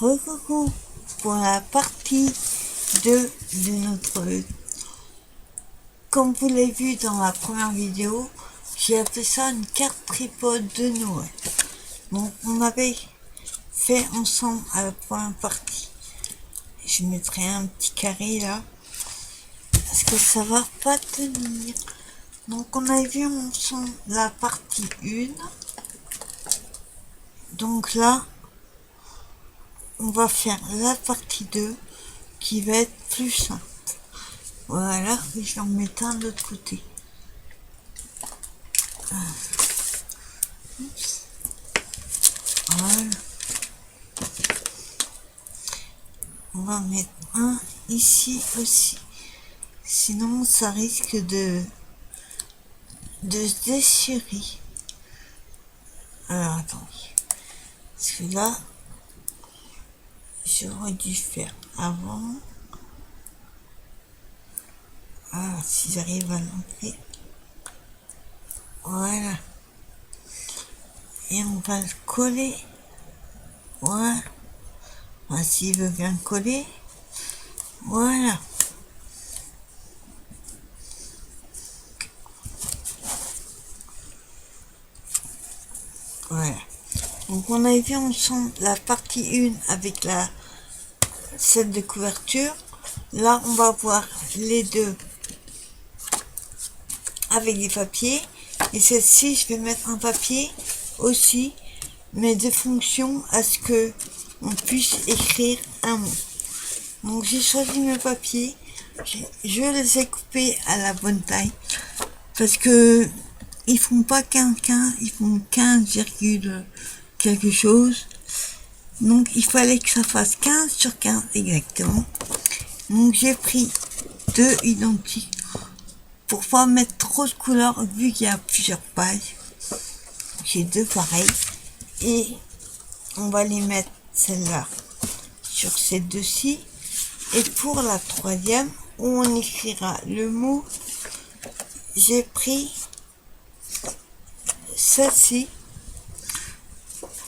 Recoucou pour la partie 2 de notre... Comme vous l'avez vu dans la première vidéo, j'ai appelé ça une carte tripode de Noël. Donc on avait fait ensemble à la première partie. Je mettrai un petit carré là, parce que ça va pas tenir. Donc on a vu ensemble la partie 1. Donc là, on va faire la partie 2 qui va être plus simple. Voilà, je vais en mettre un de l'autre côté. Voilà. On va en mettre un ici aussi. Sinon, ça risque de se déchirer. Alors, attendez. Parce que là, j'aurais dû faire avant. Ah, si j'arrive à l'enlever. Voilà. Et on va le coller. Voilà. Ah, s'il veut bien coller. Voilà. Voilà. Donc on a vu ensemble la partie 1 avec la celle de couverture. Là on va voir les deux avec des papiers. Et celle-ci je vais mettre un papier aussi, mais de fonction à ce que on puisse écrire un mot. Donc j'ai choisi mes papiers. Je les ai coupés à la bonne taille. Parce que ils font pas 15, ils font 15, quelque chose. Donc il fallait que ça fasse 15 sur 15 exactement. Donc j'ai pris deux identiques pour pas mettre trop de couleurs vu qu'il y a plusieurs pages. J'ai deux pareils et on va les mettre celle-là sur ces deux-ci. Et pour la troisième où on écrira le mot, j'ai pris celle-ci.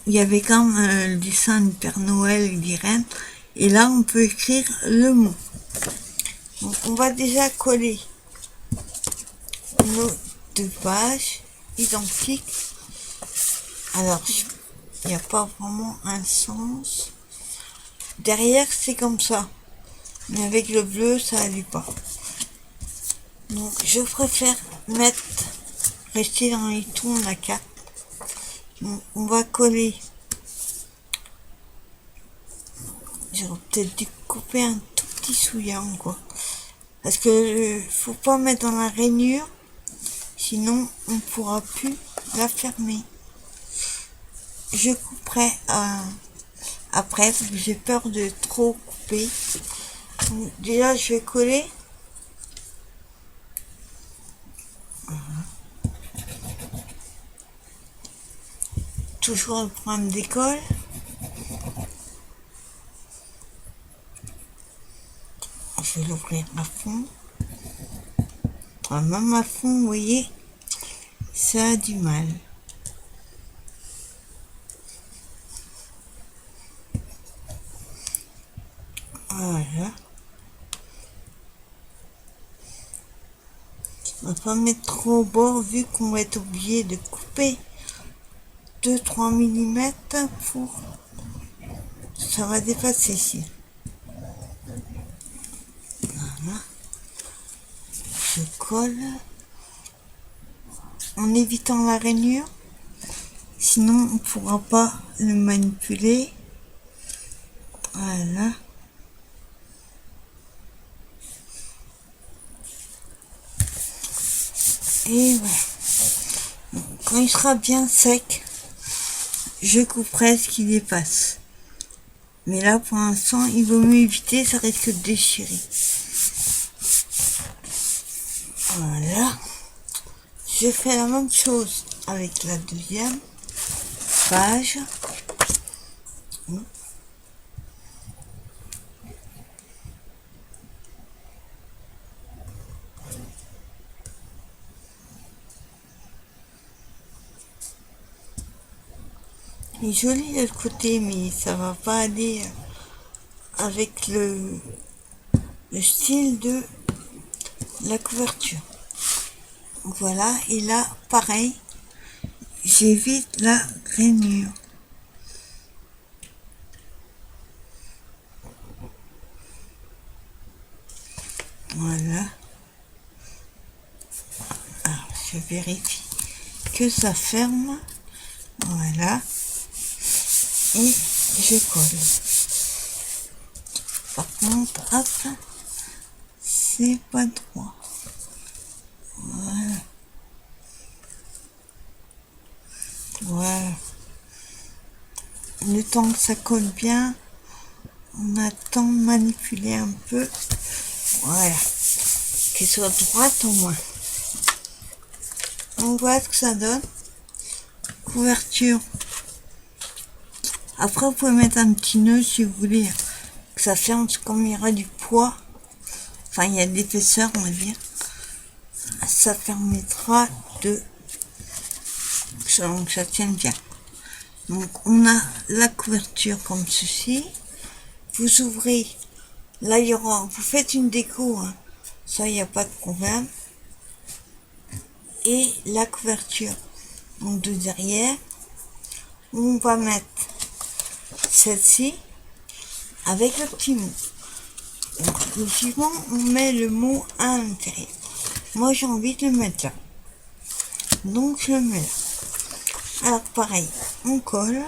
Il y avait quand même le dessin du Père Noël et des reines. Et là, on peut écrire le mot. Donc, on va déjà coller nos deux pages identiques. Alors, il n'y a pas vraiment un sens. Derrière, c'est comme ça. Mais avec le bleu, ça n'allait pas. Donc, je préfère rester dans les tons de la carte. Donc, on va coller. J'aurais peut-être dû couper un tout petit souillant, quoi. Parce que faut pas mettre dans la rainure, sinon on pourra plus la fermer. Je couperai après, parce que j'ai peur de trop couper. Donc, déjà, je vais coller. Voilà. Toujours le problème d'école. Je vais l'ouvrir à fond. Même à fond, vous voyez, ça a du mal. Voilà. On va pas mettre trop au bord vu qu'on va être obligé de couper 2-3 mm pour... Ça va dépasser ici. Voilà. Je colle. En évitant la rainure. Sinon, on ne pourra pas le manipuler. Voilà. Et voilà. Donc, quand il sera bien sec, je couperai ce qui dépasse. Mais là, pour l'instant, il vaut mieux éviter, ça risque de déchirer. Voilà. Je fais la même chose avec la deuxième page. Il est joli de l'autre côté, mais ça va pas aller avec le style de la couverture. Voilà, et là, pareil, j'évite la rainure. Voilà. Alors, je vérifie que ça ferme. Voilà. Et je colle. Par contre, hop, c'est pas droit. Voilà. Voilà. Le temps que ça colle bien, on attend de manipuler un peu. Voilà. Qu'elle soit droite au moins. On voit ce que ça donne. Couverture. Après, vous pouvez mettre un petit nœud si vous voulez que ça ferme, comme il y aura du poids. Enfin, il y a de l'épaisseur, on va dire. Ça permettra de que ça tienne bien. Donc, on a la couverture comme ceci. Vous ouvrez. Là, il y aura. Vous faites une déco. Hein. Ça, il n'y a pas de problème. Et la couverture. Donc, de derrière. On va mettre celle-ci avec le petit mot. Donc, logiquement, on met le mot à l'intérieur. Moi, j'ai envie de le mettre là. Donc, je le mets là. Alors, pareil, on colle.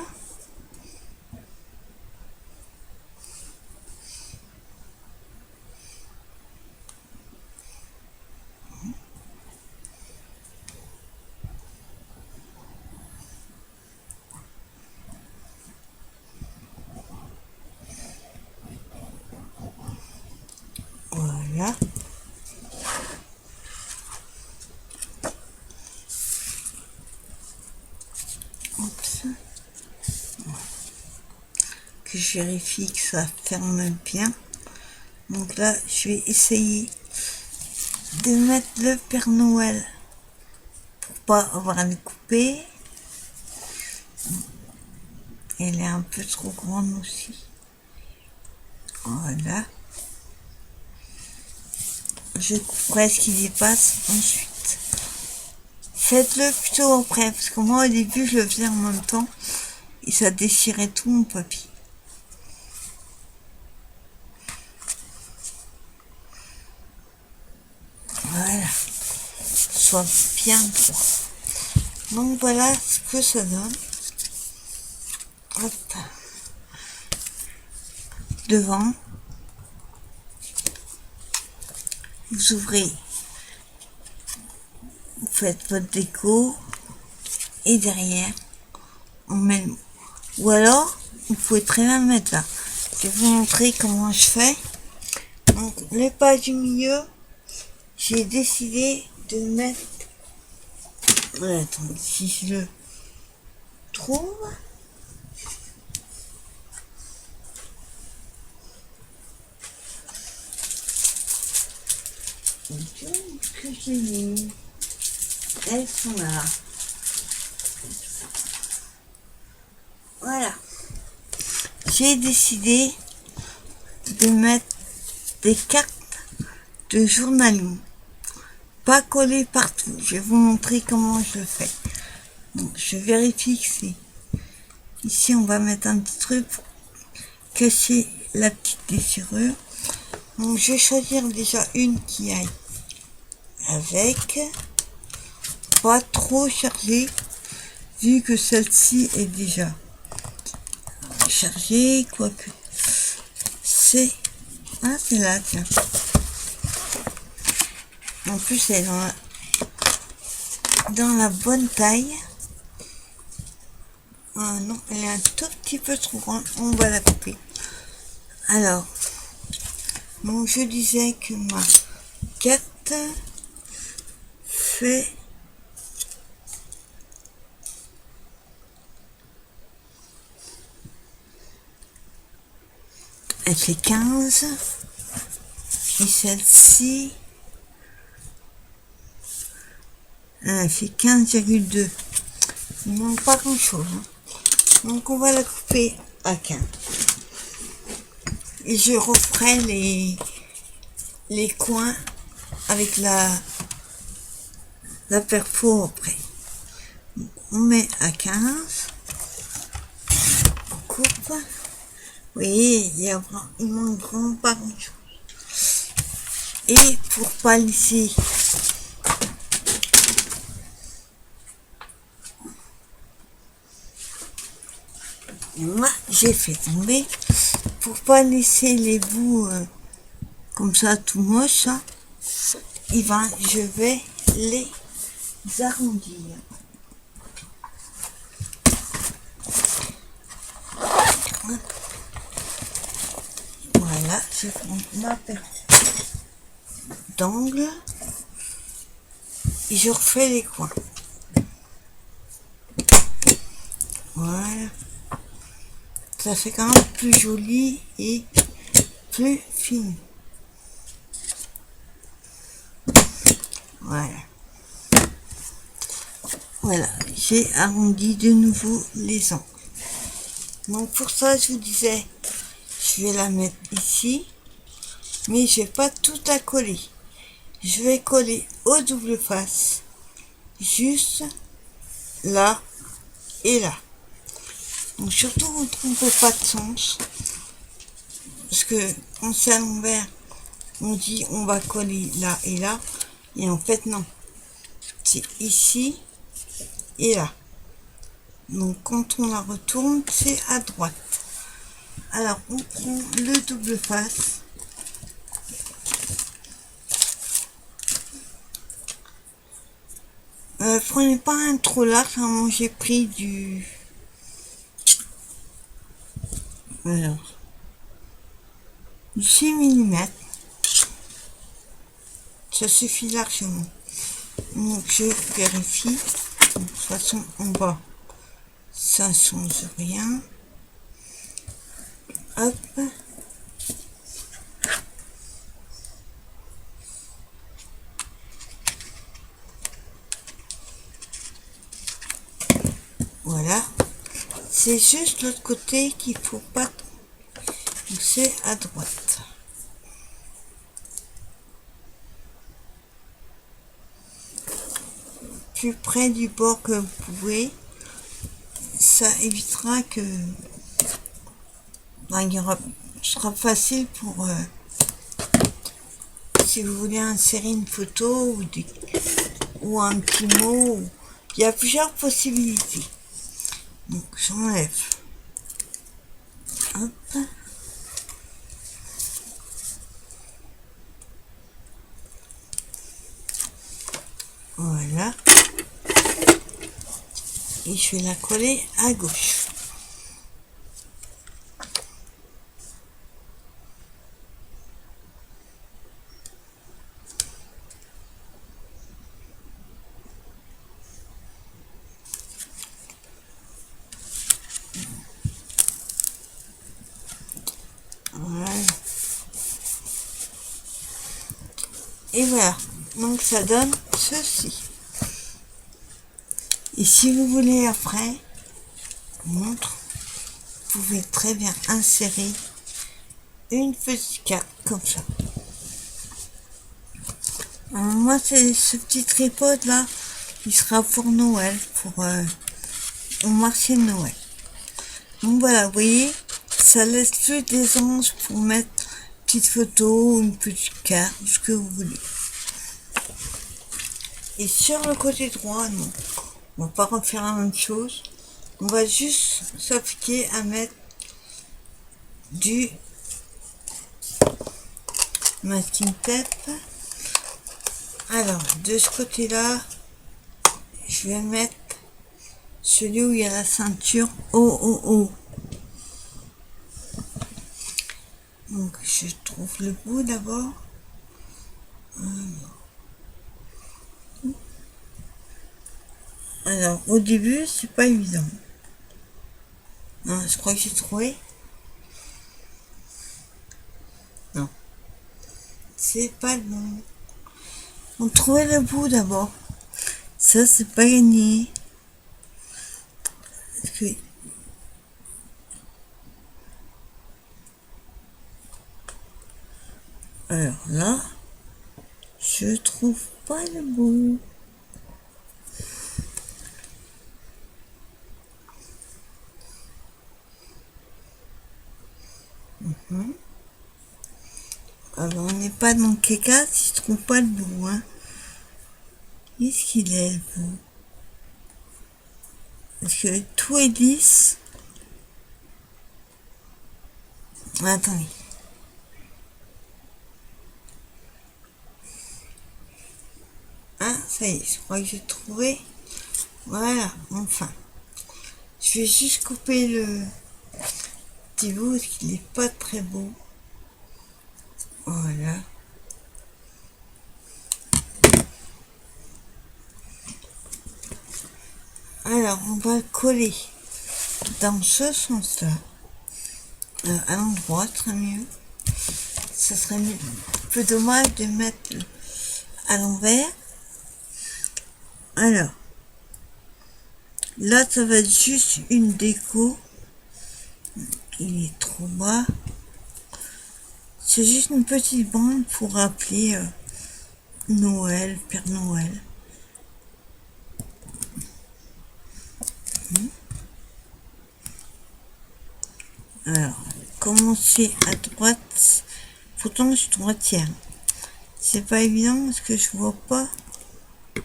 Voilà. Oups. Que je vérifie que ça ferme bien. Donc là, je vais essayer de mettre le Père Noël pour pas avoir à le couper. Elle est un peu trop grande aussi. Voilà. Je couperai ce qui dépasse ensuite. Faites-le plutôt après, parce que moi au début je le faisais en même temps et ça déchirait tout mon papier. Voilà. Soit bien droit. Donc voilà ce que ça donne. Hop. Devant. Vous ouvrez. Vous faites votre déco. Et derrière, on met le mot. Ou alors, vous pouvez très bien le mettre là. Je vais vous montrer comment je fais. Donc, le pas du milieu, j'ai décidé de mettre... Voilà, attendez, si je le trouve... Que j'ai mis. Elles sont là. Voilà. J'ai décidé de mettre des cartes de journaling. Pas collées partout. Je vais vous montrer comment je le fais. Donc, je vérifie que c'est... Ici, on va mettre un petit truc pour cacher la petite déchirure. Donc, je vais choisir déjà une qui aille avec. Pas trop chargée, vu que celle-ci est déjà chargée, quoique. C'est... Ah, c'est là, tiens. En plus, elle est dans la bonne taille. Ah non, elle est un tout petit peu trop grande. On va la couper. Alors, donc je disais que ma carte fait... Elle fait 15. Et celle-ci... Elle fait 15,2. Il ne manque pas grand chose. Hein. Donc on va la couper à 15. Et je referai les coins avec la perfo après. On met à 15. On coupe. Oui, il manque vraiment pas grand chose. Et pour pas laisser moi j'ai fait tomber pour pas laisser les bouts comme ça tout moche, hein, et ben je vais les arrondir. Voilà, je prends ma paire d'angles et je refais les coins. Voilà, ça fait quand même plus joli et plus fini. Voilà. Voilà, j'ai arrondi de nouveau les angles. Donc pour ça, je vous disais, je vais la mettre ici, mais je vais pas tout à coller. Je vais coller au double face, juste là et là. Donc surtout, vous ne trompez pas de sens, parce que quand c'est à l'envers, on dit on va coller là et là, et en fait non, c'est ici et là. Donc quand on la retourne, c'est à droite. Alors on prend le double face. Prenez pas un trop large, hein, j'ai pris du... Alors, 6 mm. Ça suffit largement. Donc je vérifie. De toute façon en bas, ça ne change rien. Hop. Voilà. C'est juste l'autre côté qu'il faut pas. Donc c'est à droite. Plus près du bord que vous pouvez. Ça évitera que ce sera facile pour si vous voulez insérer une photo ou un petit mot. Il y a plusieurs possibilités. Donc j'enlève. Hop. Voilà. Et je vais la coller à gauche. Voilà. Et voilà. Donc ça donne ceci. Et si vous voulez après, je vous montre, vous pouvez très bien insérer une petite carte comme ça. Alors moi c'est ce petit tripode là, il sera pour Noël, pour au marché de Noël. Donc voilà, vous voyez, ça laisse plus des anges pour mettre une petite photo, une petite carte, ce que vous voulez. Et sur le côté droit, non, on va pas refaire la même chose. On va juste s'appliquer à mettre du masking tape. Alors, de ce côté-là, je vais mettre celui où il y a la ceinture haut. Donc, je trouve le bout d'abord. Alors, au début, c'est pas évident. Non, je crois que j'ai trouvé. Non. C'est pas bon. On trouvait le bout d'abord. Ça, c'est pas gagné. Parce que... Alors là, je trouve pas le bout. Alors on n'est pas dans le caca si je trouve pas le bout, hein. Qu'est-ce qu'il est le bout? Parce que tout est lisse. Attendez. Ah, ça y est, je crois que j'ai trouvé. Voilà, enfin. Je vais juste couper le petit bout parce qu'il n'est pas très beau. Voilà. Alors, on va le coller dans ce sens-là. À l'endroit, très mieux. Ça serait un peu dommage de mettre à l'envers. Alors, là, ça va être juste une déco. Il est trop bas. C'est juste une petite bande pour rappeler Noël, Père Noël. Alors, commencer à droite. Pourtant, je suis droitière. C'est pas évident parce que je vois pas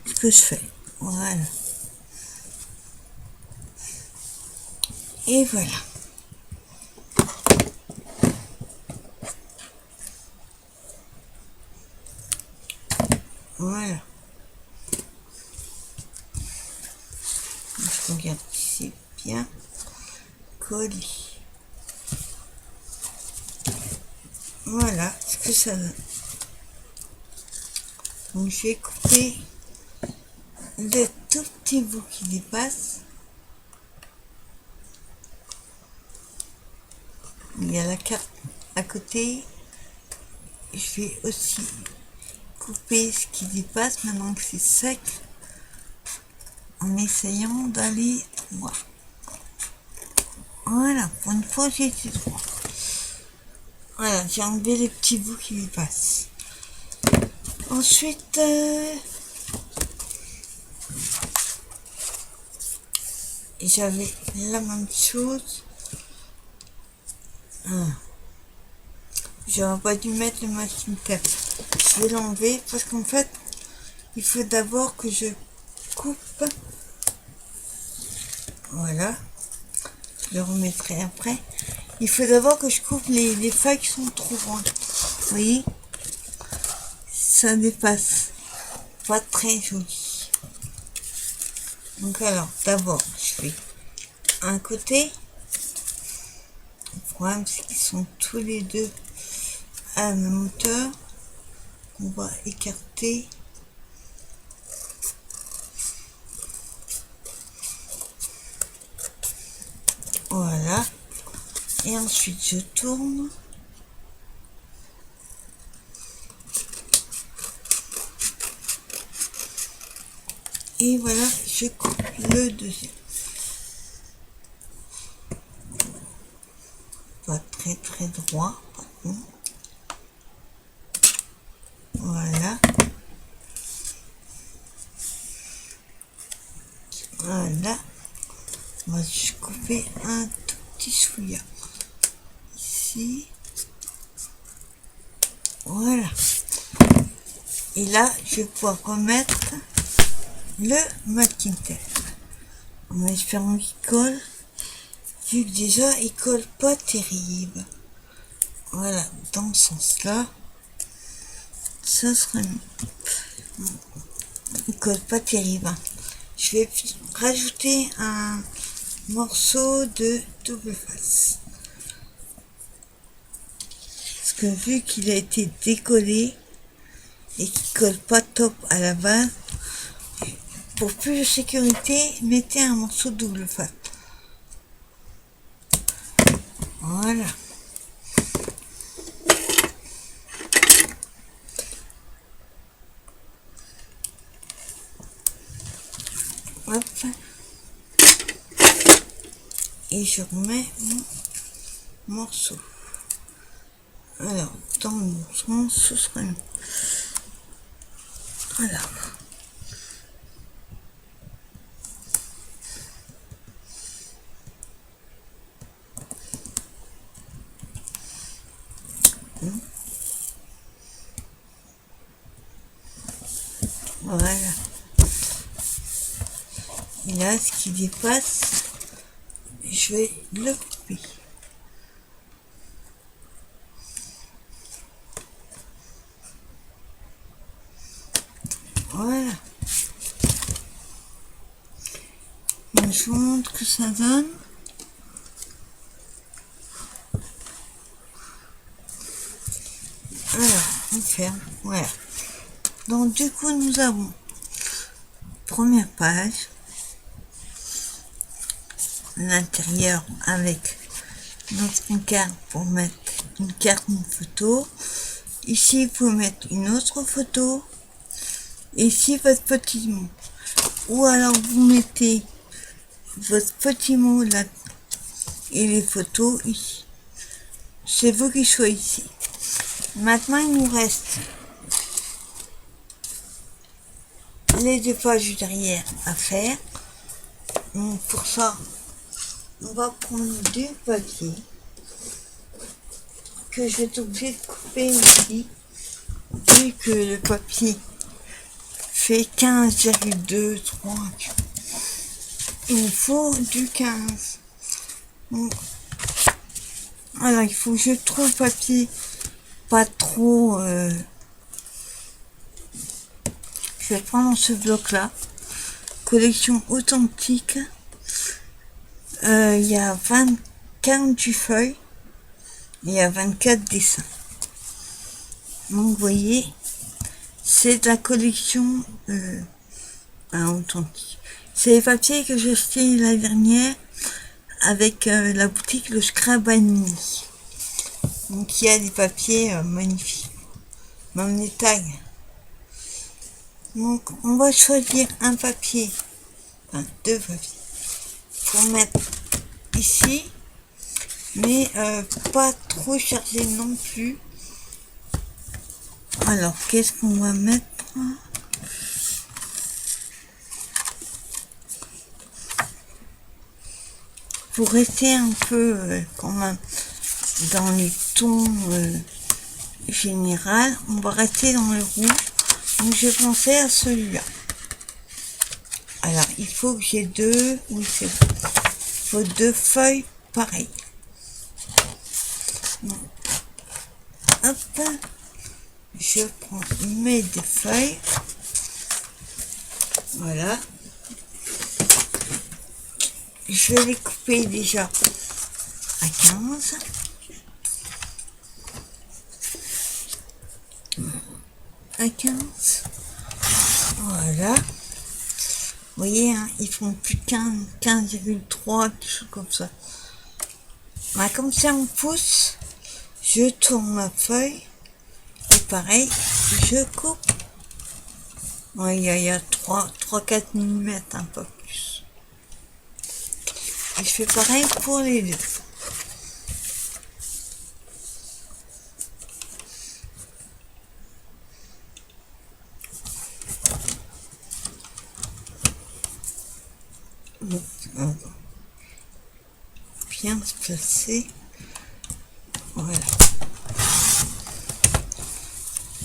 ce que je fais. Voilà. Et voilà. Voilà. Je regarde si c'est bien collé. Voilà ce que ça donne. Donc je vais couper le tout petit bout qui dépasse. Il y a la carte à côté. Je vais aussi couper ce qui dépasse maintenant que c'est sec en essayant d'aller droit. Voilà, pour une fois j'ai été droit. Voilà, j'ai enlevé les petits bouts qui dépassent. Ensuite, j'avais la même chose. J'aurais pas dû mettre le masking tape. Je vais l'enlever parce qu'en fait, il faut d'abord que je coupe. Voilà. Je le remettrai après. Il faut d'abord que je coupe les feuilles qui sont trop grandes. Vous voyez? Ça dépasse. Pas très joli. Donc alors, d'abord, je fais un côté. Le problème, c'est qu'ils sont tous les deux à la même hauteur. On va écarter. Voilà. Et ensuite, je tourne. Et voilà, je coupe le deuxième. Pas très très droit, par contre. Voilà. Voilà. On va juste couper un tout petit chouïa. Ici. Voilà. Et là, je vais pouvoir remettre le masking tape. En espérant qu'il colle. Vu que déjà, il colle pas terrible. Voilà, dans ce sens-là, ça serait mieux. Il colle pas terrible. Je vais rajouter un morceau de double face. Parce que vu qu'il a été décollé et qu'il colle pas top à la base, pour plus de sécurité, mettez un morceau de double face. Voilà. Hop. Et je remets mon morceau. Alors, dans le sens, ce serait mieux. Voilà. Voilà. Et là, ce qui dépasse, je vais le couper. Voilà. Je vous montre ce que ça donne. Alors, on ferme. Voilà. Donc, du coup, nous avons première page, l'intérieur avec notre carte pour mettre une carte, une photo. Ici, vous pouvez mettre une autre photo. Ici, votre petit mot. Ou alors, vous mettez votre petit mot là et les photos ici. C'est vous qui choisissez. Maintenant, il nous reste les deux pages derrière à faire. Donc, pour ça, on va prendre du papier que je vais être obligé de couper ici, vu que le papier fait 15,23. Il faut du 15. Donc, alors, il faut que je trouve le papier pas trop... Je vais prendre ce bloc-là. Collection authentique. Il y a 48 feuilles. Il y a 24 dessins. Donc, vous voyez, c'est la collection authentique. C'est les papiers que j'ai achetés la dernière avec la boutique Le Scrabani. Donc, il y a des papiers magnifiques. Même les tags. Donc, on va choisir un papier, enfin deux papiers, pour mettre ici, mais pas trop chargé non plus. Alors, qu'est-ce qu'on va mettre? Pour rester un peu quand même dans les tons général, on va rester dans le rouge. Donc, je pensais à celui-là. Alors, il faut que j'ai deux, oui, c'est bon. Il faut deux feuilles pareilles. Donc, hop, je prends mes deux feuilles. Voilà. Je vais les couper déjà à 15. À 15. Voilà. Vous voyez, hein, ils font plus de 15,3, quelque chose comme ça. Bah, comme ça, on pousse. Je tourne ma feuille. Et pareil, je coupe. Ouais, il y a 3-4 mm, un peu plus. Et je fais pareil pour les deux. Bon, bien se placer. Voilà.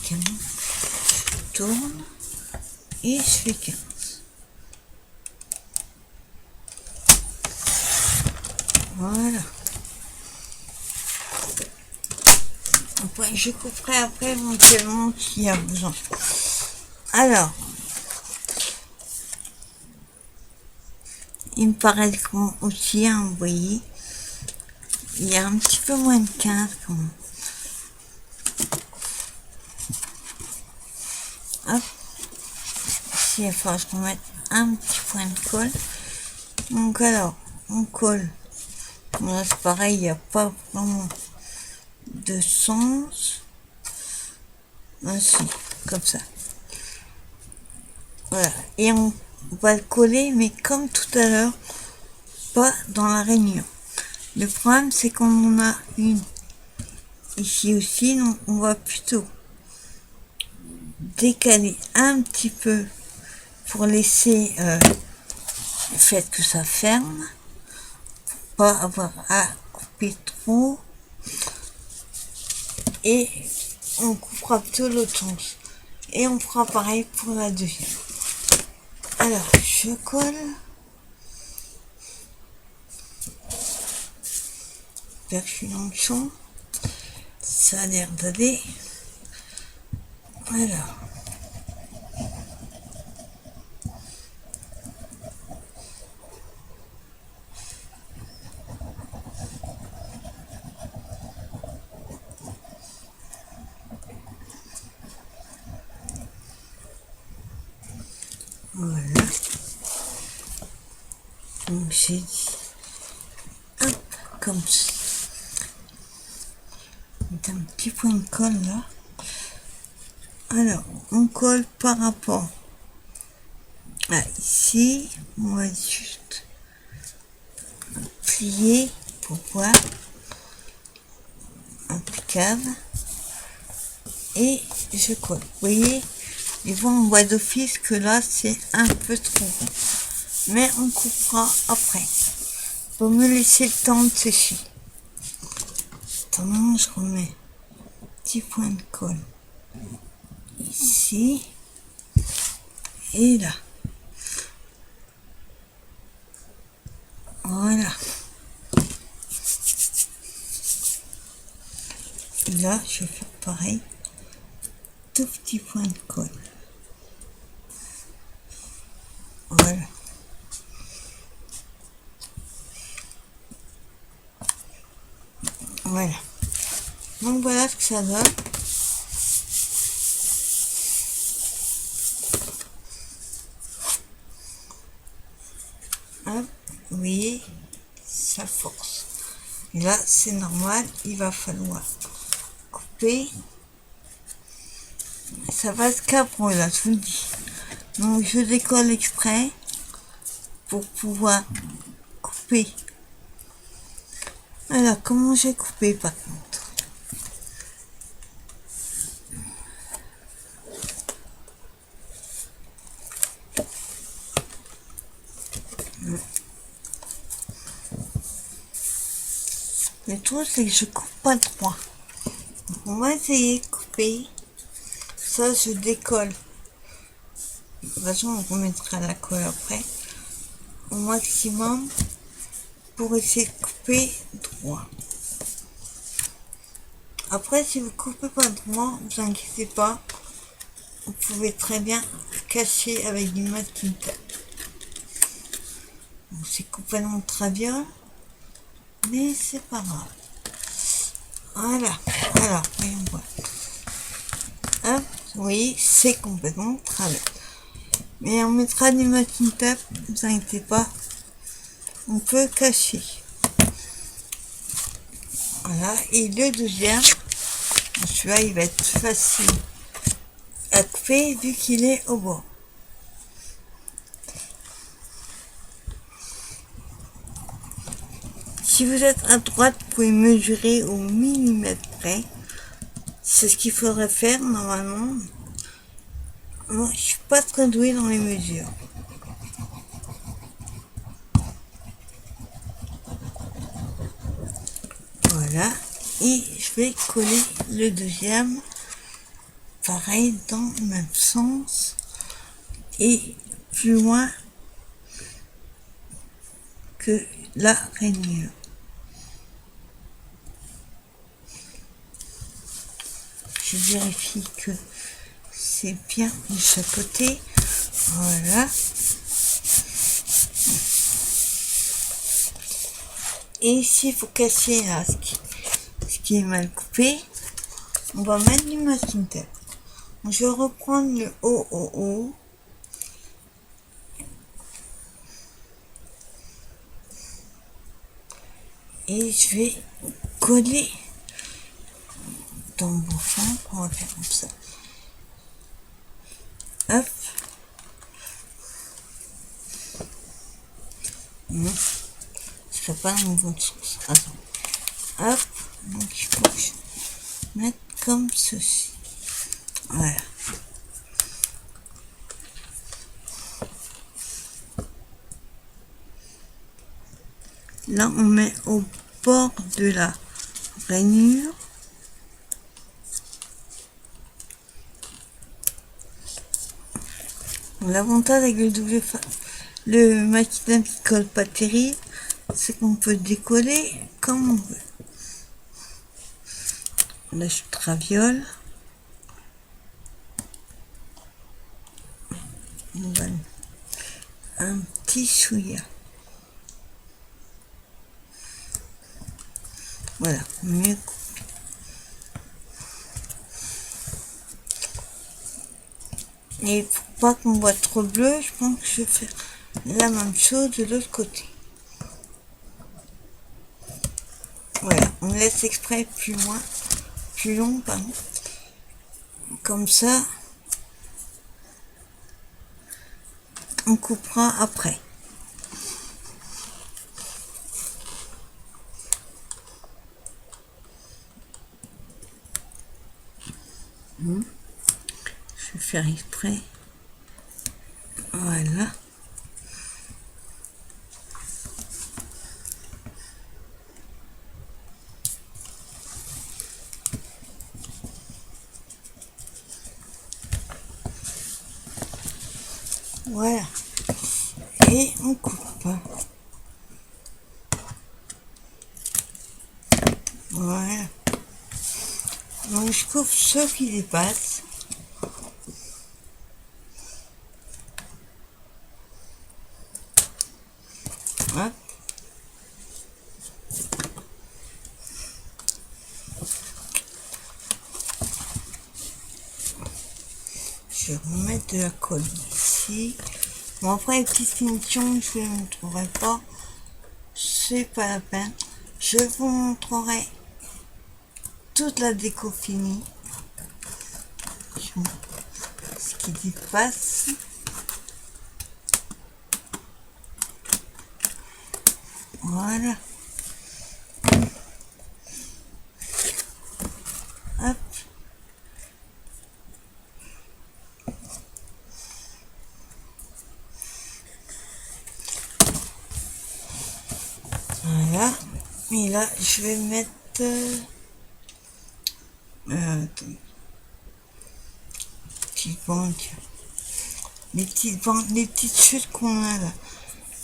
15. Je tourne. Et je fais 15. Voilà. Après, je couperai après éventuellement s'il y a besoin. Alors, il me paraît aussi, hein, vous voyez, il y a un petit peu moins de 15 quand même. Hop. Ici, il faut qu'on mette un petit point de colle. Donc alors, on colle. Là, c'est pareil, il n'y a pas vraiment de sens. Ainsi, comme ça. Voilà. Et on va le coller, mais comme tout à l'heure, pas dans la réunion. Le problème, c'est qu'on a une ici aussi, donc on va plutôt décaler un petit peu pour laisser le fait que ça ferme, pas avoir à couper trop, et on coupera plutôt l'autre sens et on fera pareil pour la deuxième. Alors je colle, j'espère que je suis dans le champ, ça a l'air d'aller. Alors voilà, donc j'ai dit hop, comme ça, un petit point de colle là. Alors on colle par rapport à ici, on va juste plier pour voir impeccable, et je colle. Vous voyez, ils vont en voie d'office que là c'est un peu trop rond, mais on coupera après. Faut me laisser le temps de sécher. Attends, je remets petit point de colle ici et là. Voilà. Et là, je vais faire pareil. Tout petit point de colle. Voilà. Voilà. Donc voilà ce que ça donne. Hop, vous voyez, ça force. Et là, c'est normal, il va falloir couper. Ça va se caprer là, je vous le dis. Donc je décolle exprès pour pouvoir couper. Alors, comment j'ai coupé par contre? Le truc, c'est que je coupe pas droit. On va essayer de couper. Ça, je décolle. De toute façon, on remettra la colle après. Au maximum pour essayer de couper droit. Après, si vous coupez pas droit, ne vous inquiétez pas. Vous pouvez très bien cacher avec du masking tape. Bon, c'est complètement traviole, mais c'est pas grave. Voilà. Alors, voyons voir. Hop, vous voyez, c'est complètement traviole. Mais on mettra du masking tape, ne vous inquiétez pas. On peut cacher. Voilà. Et le deuxième, celui-là, il va être facile à couper vu qu'il est au bord. Si vous êtes à droite, vous pouvez mesurer au millimètre près. C'est ce qu'il faudrait faire normalement. Moi, je suis pas très douée dans les mesures. Voilà. Et je vais coller le deuxième. Pareil, dans le même sens. Et plus loin que la rainure. Je vérifie que c'est bien de chaque côté. Voilà. Et ici, il faut casser là, ce qui est mal coupé. On va mettre du masking tape. Je vais reprendre le haut. Et je vais coller dans le bouchon. On va faire comme ça. Hop. Non. Je fais pas dans le bon sens. Attends. Hop. Donc il faut que mettre comme ceci. Voilà. Là, on met au bord de la rainure. L'avantage avec le maquillage qui colle pas terrible, c'est qu'on peut décoller comme on veut. Là, je traviole. On va un petit chouïa. Voilà, mieux. Et pour pas qu'on voit trop bleu, je pense que je vais faire la même chose de l'autre côté. Voilà, on laisse exprès plus long, pardon. Comme ça, on coupera après. Je vais faire exprès. Voilà. Voilà. Et on coupe. Voilà. Donc je coupe ce qui dépasse. Hop. Je vais remettre de la colle ici. Bon, après les petites finitions, je ne les montrerai pas. C'est pas la peine. Je vous montrerai toute la déco finie. Ce qui dépasse. Voilà. Hop. Voilà. Et là, je vais mettre... petites banques. Les petites chutes qu'on a là.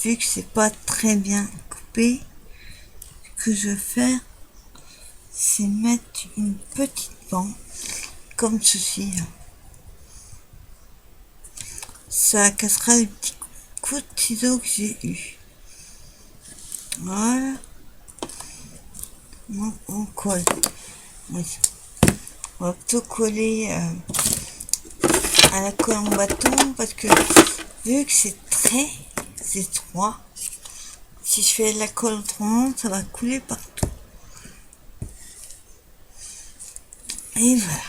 Vu que c'est pas très bien coupé, ce que je vais faire, c'est mettre une petite bande comme ceci là. Ça cassera les petits coups de ciseaux que j'ai eu. Voilà. On colle. Oui. On va plutôt coller à la colle en bâton parce que vu que c'est très étroit, si je fais de la colle autrement, ça va couler partout. Et voilà.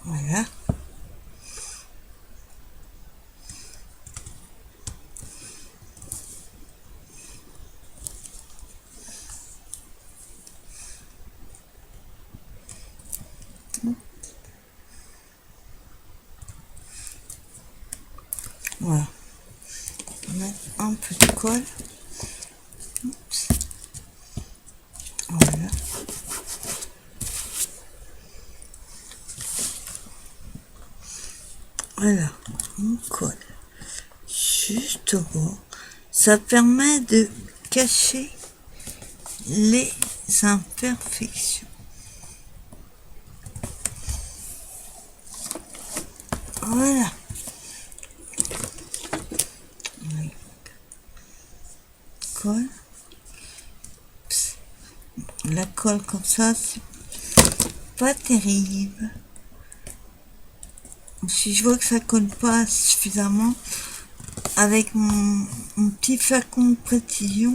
Voilà. Voilà. Mettre un peu de colle. Oups. Voilà. Voilà. On colle juste au bord. Ça permet de cacher les imperfections. Voilà. Colle. La colle comme ça, c'est pas terrible. Si je vois que ça colle pas suffisamment, avec mon petit flacon de précision,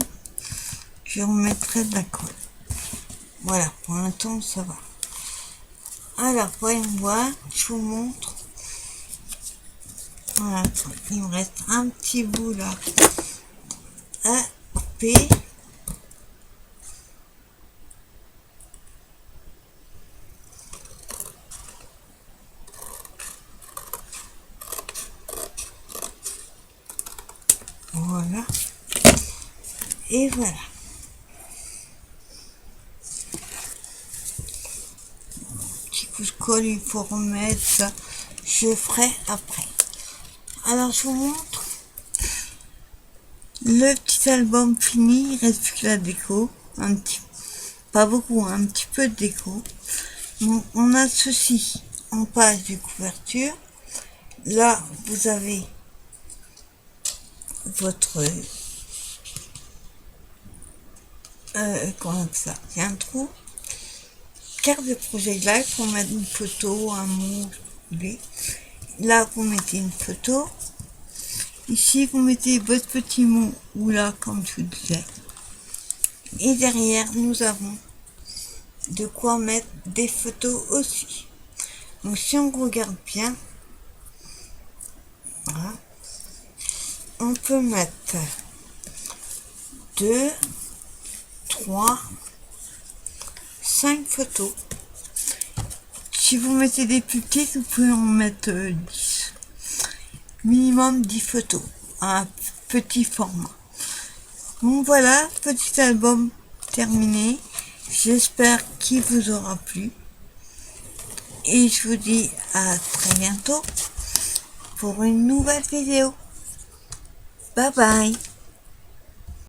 je remettrai de la colle. Voilà, pour l'instant ça va. Alors, voyons voir, je vous montre. Voilà, il me reste un petit bout là à couper. Et voilà. Petit coup de colle, il faut remettre ça. Je ferai après. Alors je vous montre le petit album fini. Il reste plus que la déco. Un petit, pas beaucoup, un petit peu de déco. Donc on a ceci en page de couverture. Là vous avez votre comment ça, il y a un trou, carte de projet live pour mettre une photo, un mot, là vous mettez une photo, ici vous mettez votre petit mot, ou là comme je vous disais, et derrière nous avons de quoi mettre des photos aussi. Donc si on regarde bien, voilà, on peut mettre 2, 3, 5 photos. Si vous mettez des plus petites, vous pouvez en mettre 10. Minimum 10 photos, un petit format. Donc voilà, petit album terminé. J'espère qu'il vous aura plu. Et je vous dis à très bientôt pour une nouvelle vidéo. Bye bye.